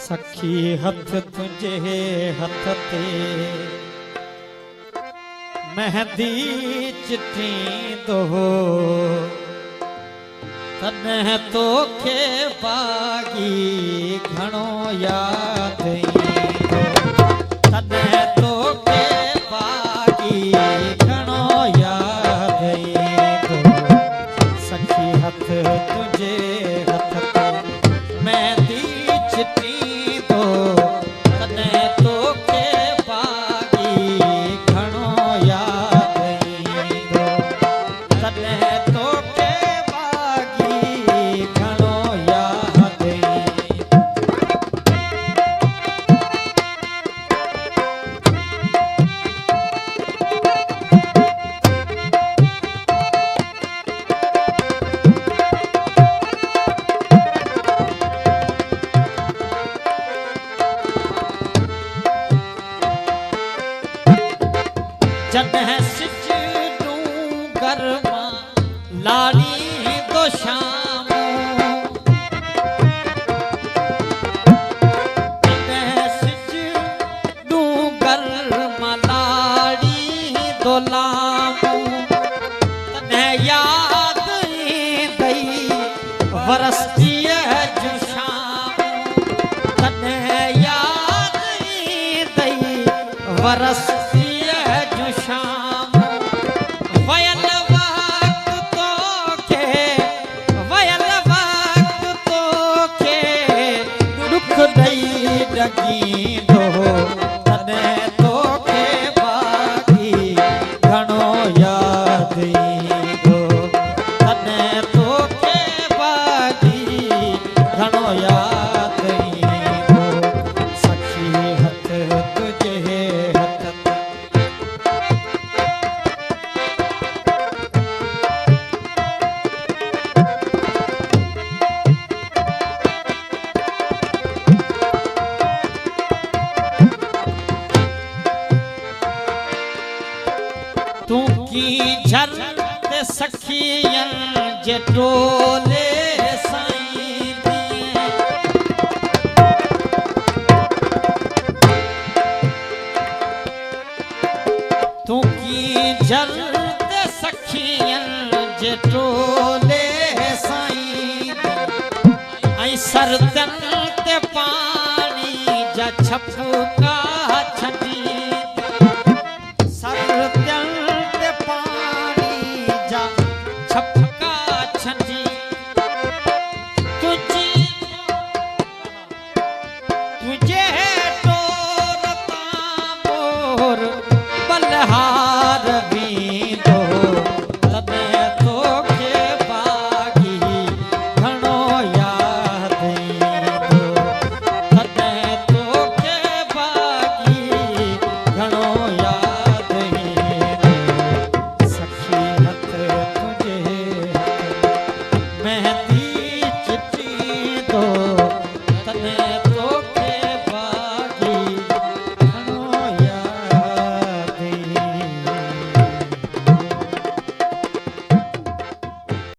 सखी हथ तुझे हथ ते मेहंदी चिटी दो तने तो के बागी घणो याद तने तो के बागी घणो याद सखी हथ तुझे हथ ते मेहंदी चिटी दो तने तो के बागी घणो याद तने तो के बागी घणो याद जॾहिं सिज डूंगर मां लाड़ी दो शाम जॾहिं सिज डूंगर मां लाड़ी दो लाम तॾहिं याद ईंदई वरसतीअ जूं शाम तॾहिं याद ईंदई वरसतीअ जूं शाम वयल वक्त तोखे दुख ॾई ॾकींदो तॾहिं तोखे बागी घणो याद ईंदो तॾहिं तोखे बागी घणो याद ईंदो सखी हथ तुझे हथ तू की झर ते सखियन जे टोले साईं तू की झर ते सखियन जे टोले साईं ऐं सरदन ते पानी जा छपका छॾी सरदन छपका छंदी तुझे